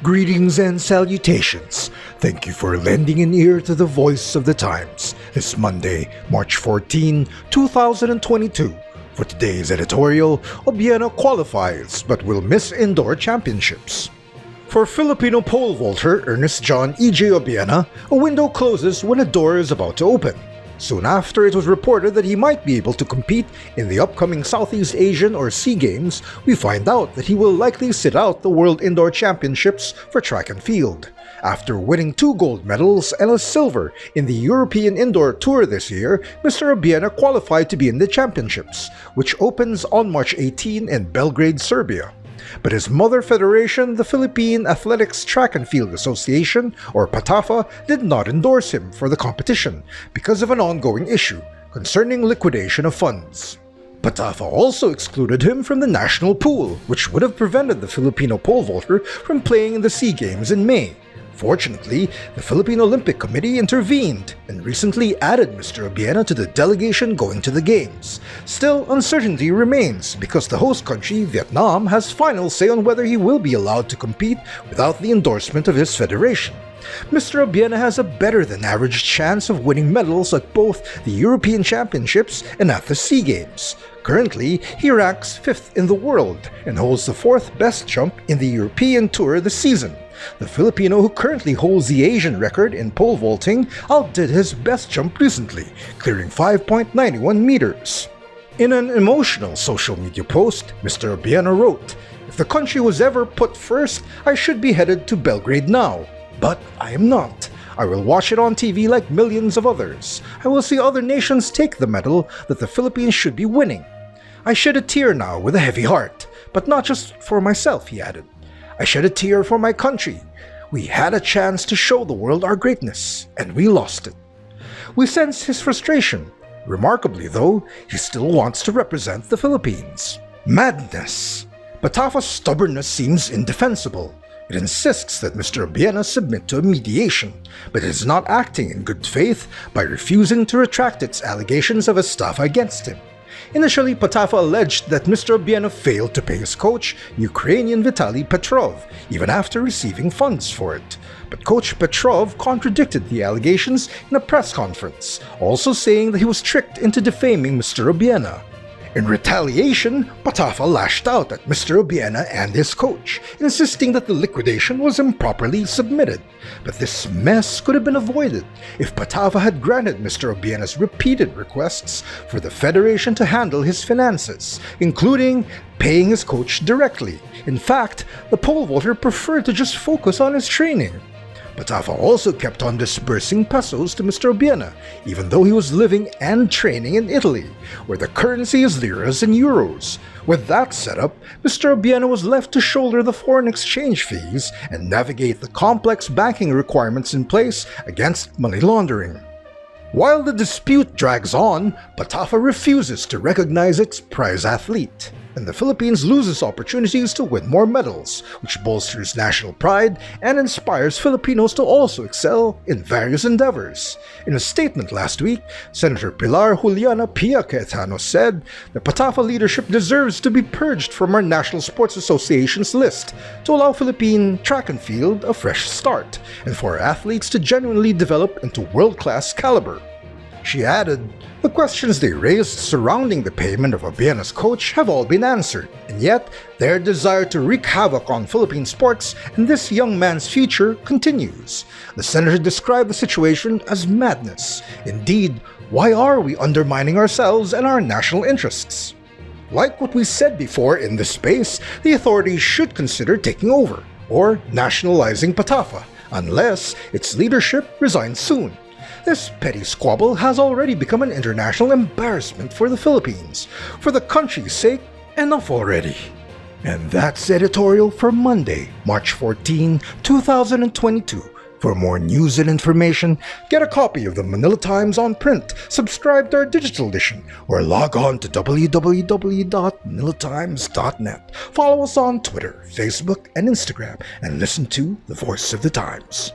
Greetings and salutations. Thank you for lending an ear to the voice of the times this Monday, March 14, 2022. For today's editorial, Obiena qualifies but will miss indoor championships. For Filipino pole vaulter Ernest John E.J. Obiena, a window closes when a door is about to open. Soon after it was reported that he might be able to compete in the upcoming Southeast Asian or SEA Games, we find out that he will likely sit out the World Indoor Championships for track and field. After winning 2 gold medals and a silver in the European Indoor Tour this year, Mr. Obiena qualified to be in the championships, which opens on March 18 in Belgrade, Serbia. But his mother federation, the Philippine Athletics Track and Field Association, or PATAFA, did not endorse him for the competition because of an ongoing issue concerning liquidation of funds. PATAFA also excluded him from the national pool, which would have prevented the Filipino pole vaulter from playing in the SEA Games in May. Fortunately, the Philippine Olympic Committee intervened and recently added Mr. Obiena to the delegation going to the Games. Still, uncertainty remains because the host country, Vietnam, has final say on whether he will be allowed to compete without the endorsement of his federation. Mr. Obiena has a better-than-average chance of winning medals at both the European Championships and at the SEA Games. Currently, he ranks 5th in the world and holds the 4th best jump in the European Tour this season. The Filipino who currently holds the Asian record in pole vaulting outdid his best jump recently, clearing 5.91 meters. In an emotional social media post, Mr. Obiena wrote, "If the country was ever put first, I should be headed to Belgrade now. But I am not. I will watch it on TV like millions of others. I will see other nations take the medal that the Philippines should be winning. I shed a tear now with a heavy heart, but not just for myself," he added. "I shed a tear for my country. We had a chance to show the world our greatness, and we lost it." We sense his frustration. Remarkably, though, he still wants to represent the Philippines. Madness! PATAFA's stubbornness seems indefensible. It insists that Mr. Obiena submit to a mediation, but it is not acting in good faith by refusing to retract its allegations of estafa against him. Initially, PATAFA alleged that Mr. Obiena failed to pay his coach, Ukrainian Vitaly Petrov, even after receiving funds for it. But Coach Petrov contradicted the allegations in a press conference, also saying that he was tricked into defaming Mr. Obiena. In retaliation, PATAFA lashed out at Mr. Obiena and his coach, insisting that the liquidation was improperly submitted. But this mess could have been avoided if PATAFA had granted Mr. Obiena's repeated requests for the federation to handle his finances, including paying his coach directly. In fact, the pole vaulter preferred to just focus on his training. PATAFA also kept on disbursing pesos to Mr. Obiena, even though he was living and training in Italy, where the currency is liras and euros. With that setup, Mr. Obiena was left to shoulder the foreign exchange fees and navigate the complex banking requirements in place against money laundering. While the dispute drags on, PATAFA refuses to recognize its prize athlete, and the Philippines loses opportunities to win more medals, which bolsters national pride and inspires Filipinos to also excel in various endeavors. In a statement last week, Senator Pilar Juliana Pia Cayetano said the PATAFA leadership deserves to be purged from our National Sports Association's list to allow Philippine track and field a fresh start, and for our athletes to genuinely develop into world-class caliber. She added, "The questions they raised surrounding the payment of Obiena's coach have all been answered, and yet their desire to wreak havoc on Philippine sports and this young man's future continues." The senator described the situation as madness. Indeed, why are we undermining ourselves and our national interests? Like what we said before in this space, the authorities should consider taking over, or nationalizing PATAFA, unless its leadership resigns soon. This petty squabble has already become an international embarrassment for the Philippines. For the country's sake, enough already. And that's editorial for Monday, March 14, 2022. For more news and information, get a copy of the Manila Times on print, subscribe to our digital edition, or log on to www.manilatimes.net. Follow us on Twitter, Facebook, and Instagram, and listen to The Voice of the Times.